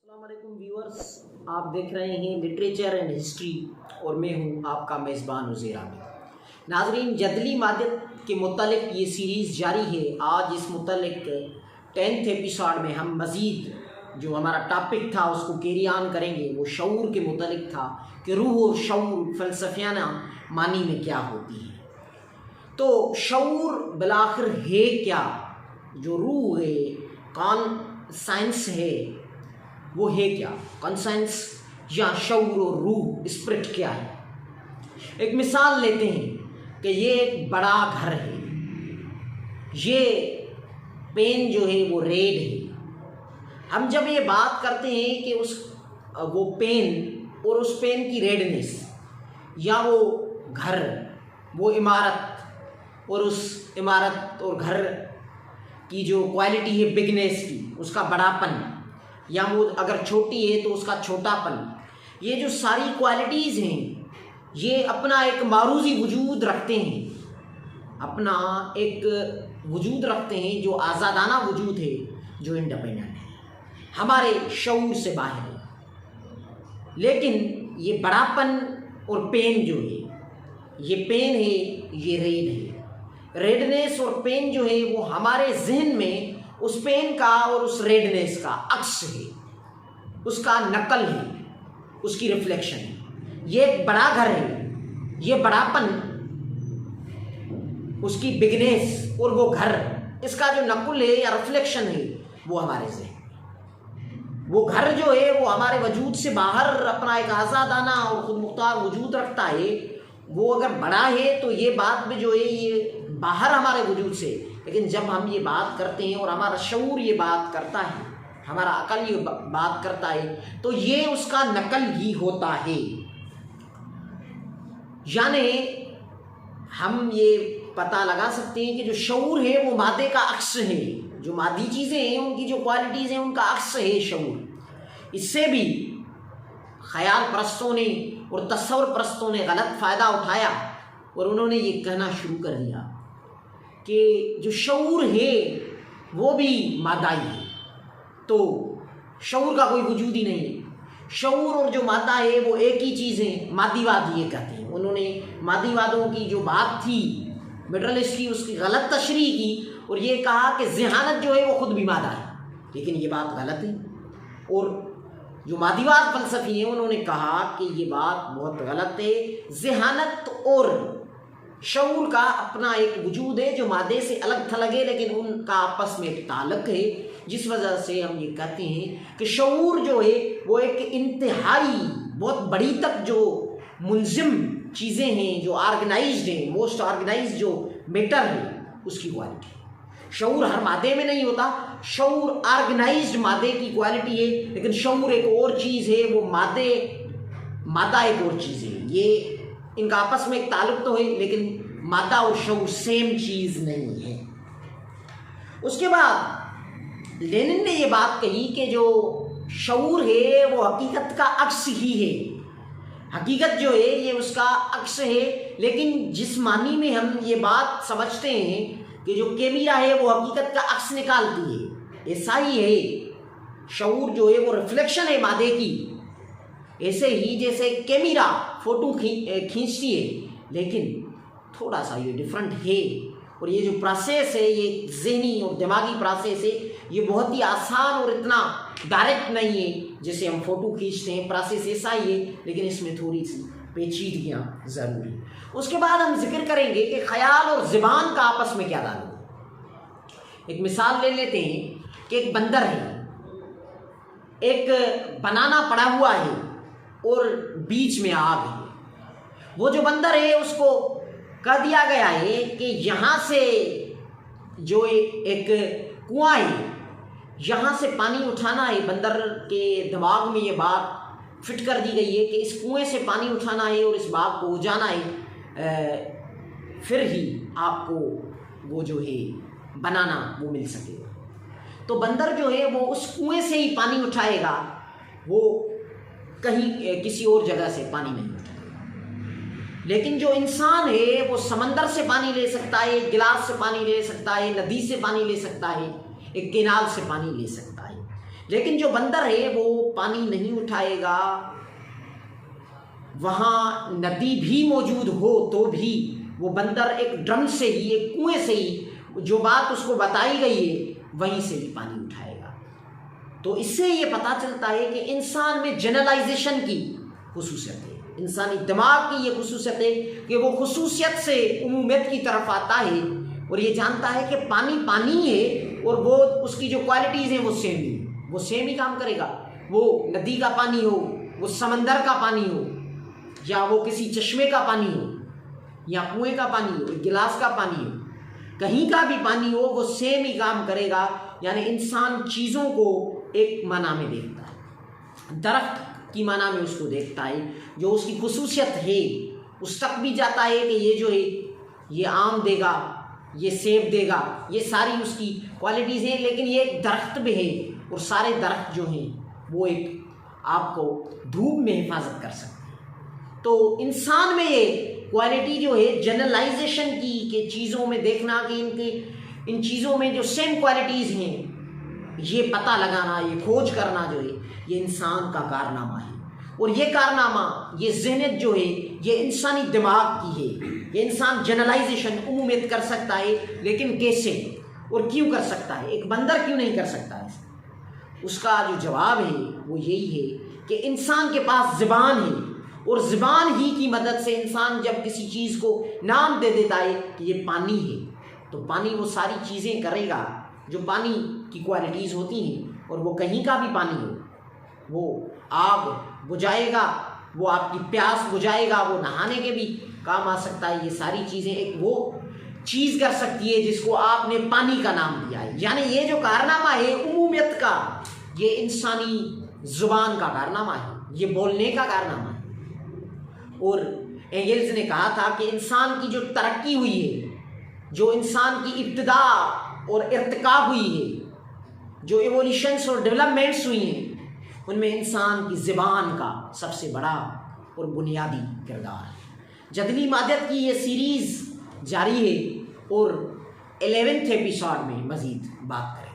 अस्सलाम वालेकुम व्यूअर्स, आप देख रहे हैं लिटरेचर एंड हिस्ट्री और मैं हूं आपका मेज़बान उज़ैर आबिद। नाज़रीन, जदली मादत के मुतल्लिक़ ये सीरीज़ जारी है। आज इस मुतल्लिक़ 10th एपिसोड में हम मज़ीद जो हमारा टॉपिक था उसको कैरी ऑन करेंगे। वो शऊर के मुतल्लिक़ था कि रूह और शऊर फ़लसफ़ियाना मानी में क्या होती है। तो शऊर बिलाखिर है क्या? जो रूह है, कौन साइंस है, वो है क्या? कॉन्सेंस या शऊर और रूह, स्पिरिट क्या है? एक मिसाल लेते हैं कि ये एक बड़ा घर है, ये पेन जो है वो रेड है। हम जब ये बात करते हैं कि वो पेन और उस पेन की रेडनेस, या वो घर, वो इमारत और उस इमारत और घर की जो क्वालिटी है बिगनेस की, उसका बड़ापन, या वो अगर छोटी है तो उसका छोटापन, ये जो सारी क्वालिटीज़ हैं ये अपना एक मारूज़ी वजूद रखते हैं, अपना एक वजूद रखते हैं जो आज़ादाना वजूद है, जो इंडिपेंडेंट है, हमारे शऊर से बाहर है। लेकिन ये बड़ापन और पेन जो है, ये पेन है, ये रेड है। रेडनेस और पेन जो है वो हमारे जहन में उस पेन का और उस रेडनेस का अक्स है, उसका नकल है, उसकी रिफ्लेक्शन है। ये एक बड़ा घर है, ये बड़ापन, उसकी बिगनेस और वो घर, इसका जो नकुल है या रिफ्लेक्शन है वो हमारे जहन। वो घर जो है वो हमारे वजूद से बाहर अपना एक आज़ादाना और खुद मुख्तार वजूद रखता है। वो अगर बड़ा है तो ये बात में जो है ये बाहर हमारे वजूद से, लेकिन जब हम ये बात करते हैं और हमारा शऊर ये बात करता है, हमारा अकल ये बात करता है, तो ये उसका नकल ही होता है। यानी हम ये पता लगा सकते हैं कि जो शऊर है वो मादे का अक्स है। जो मादी चीज़ें हैं उनकी जो क्वालिटीज़ हैं उनका अक्स है शऊर। इससे भी ख्याल परस्तों ने और तस्वर परस्तों ने गलत फ़ायदा उठाया और उन्होंने ये कहना शुरू कर दिया कि जो शऊर है वो भी मादाई है, तो शऊर का कोई वजूद ही नहीं है। शऊर और जो मादा है वो एक ही चीज़ है। मादीवाद ये कहते हैं। उन्होंने मादीवादों की जो बात थी मेटरलिस्ट की, उसकी गलत तशरीह की और ये कहा कि ज़हानत जो है वो खुद भी मादा है, लेकिन ये बात गलत है। और जो मादीवाद फ़लसफ़ी हैं उन्होंने कहा कि ये बात बहुत गलत है। ज़हानत और शऊर का अपना एक वजूद है जो मादे से अलग थलग है, लेकिन उनका आपस में एक ताल्लुक़ है, जिस वजह से हम ये कहते हैं कि शऊर जो है वो एक इंतहाई बहुत बड़ी तक जो मुलजिम चीज़ें हैं, जो ऑर्गेनाइज्ड हैं, मोस्ट ऑर्गेनाइज्ड जो मैटर है, उसकी क्वालिटी। शऊर हर मादे में नहीं होता, शऊर ऑर्गेनाइज्ड मादे की क्वालिटी है, लेकिन शऊर एक और चीज़ है, वो मादा एक और चीज़ है। ये इनका आपस में एक ताल्लुक़ तो है, लेकिन मादा और शऊर सेम चीज़ नहीं है। उसके बाद लेनिन ने ये बात कही कि जो शऊर है वो हकीकत का अक्स ही है। हकीकत जो है ये उसका अक्स है, लेकिन जिस मानी में हम ये बात समझते हैं कि जो कैमरा है वो हकीकत का अक्स निकालती है, ऐसा ही है शऊर जो है वो रिफ्लेक्शन है मादे की। ऐसे ही जैसे कैमरा फ़ोटो खींचती है, लेकिन थोड़ा सा ये डिफरेंट है। और ये जो प्रोसेस है, ये ज़हनी और दिमागी प्रोसेस है, ये बहुत ही आसान और इतना डायरेक्ट नहीं है जैसे हम फ़ोटो खींचते हैं। प्रोसेस ऐसा ही है, लेकिन इसमें थोड़ी सी पेचीदगियाँ ज़रूरी। उसके बाद हम जिक्र करेंगे कि ख़याल और ज़बान का आपस में क्या ताल्लुक़ है। एक मिसाल ले लेते हैं कि एक बंदर है, एक बनाना पड़ा हुआ है और बीच में आग है। वो जो बंदर है उसको कह दिया गया है कि यहाँ से जो एक कुआं है, यहाँ से पानी उठाना है। बंदर के दिमाग में ये बात फिट कर दी गई है कि इस कुएं से पानी उठाना है और इस बाग को उजाना है, फिर ही आपको वो जो है बनाना वो मिल सकेगा। तो बंदर जो है वो उस कुएं से ही पानी उठाएगा, वो कहीं किसी और जगह से पानी नहीं उठाएगा। लेकिन जो इंसान है वो समंदर से पानी ले सकता है, एक गिलास से पानी ले सकता है, नदी से पानी ले सकता है, एक केनाल से पानी ले सकता है। लेकिन जो बंदर है वो पानी नहीं उठाएगा, वहाँ नदी भी मौजूद हो तो भी वो बंदर एक ड्रम से ही, एक कुएं से ही जो बात उसको बताई गई है वहीं से भी पानी उठाएगा। तो इससे ये पता चलता है कि इंसान में जनरलाइजेशन की खुसूसियत है, इंसानी दिमाग की ये खुसूसियत है कि वो खुसूसियत से उमूमियत की तरफ आता है और ये जानता है कि पानी पानी है और वो उसकी जो क्वालिटीज़ हैं वो सेम ही, वो सेम ही काम करेगा। वो नदी का पानी हो, वो समंदर का पानी हो, या वो किसी चश्मे का पानी हो, या कुएं का पानी हो, एक गिलास का पानी हो, कहीं का भी पानी हो, वो सेम ही काम करेगा। यानी इंसान चीज़ों को एक माना में देखता है, दरख्त की माना में उसको देखता है, जो उसकी खुसूसियत है उस तक भी जाता है कि ये जो है ये आम देगा, ये सेब देगा, ये सारी उसकी क्वालिटीज़ हैं। लेकिन ये एक दरख्त भी है और सारे दरख्त जो हैं वो एक आपको धूप में हिफाजत कर सकते हैं। तो इंसान में ये क्वालिटी जो है जनरलाइजेशन की, के चीज़ों में देखना कि इन चीज़ों में जो सेम क्वालिटीज़ हैं, ये पता लगाना, ये खोज करना जो है ये इंसान का कारनामा है। और ये कारनामा, ये ज़हनियत जो है ये इंसानी दिमाग की है। ये इंसान जनरलाइजेशन उम्मीद कर सकता है, लेकिन कैसे और क्यों कर सकता है, एक बंदर क्यों नहीं कर सकता है? उसका जो जवाब है वो यही है कि इंसान के पास ज़बान है और ज़बान ही की मदद से इंसान जब किसी चीज़ को नाम दे देता है कि ये पानी है, तो पानी वो सारी चीज़ें करेगा जो पानी की क्वालिटीज़ होती हैं। और वो कहीं का भी पानी हो, वो आग बुझाएगा, वो आपकी प्यास बुझाएगा, वो नहाने के भी काम आ सकता है। ये सारी चीज़ें एक वो चीज़ कर सकती है जिसको आपने पानी का नाम दिया है। यानी ये जो कारनामा है उमूमियत का, ये इंसानी ज़ुबान का कारनामा है, ये बोलने का कारनामा है। और एंगल्स ने कहा था कि इंसान की जो तरक्की हुई है, जो इंसान की इब्तिदा और इर्तिका हुई है, जो एवोल्यूशंस और डेवलपमेंट्स हुई हैं, उनमें इंसान की ज़बान का सबसे बड़ा और बुनियादी किरदार है। जदली मादियत की ये सीरीज़ जारी है और 11वें एपिसोड में मज़ीद बात करें।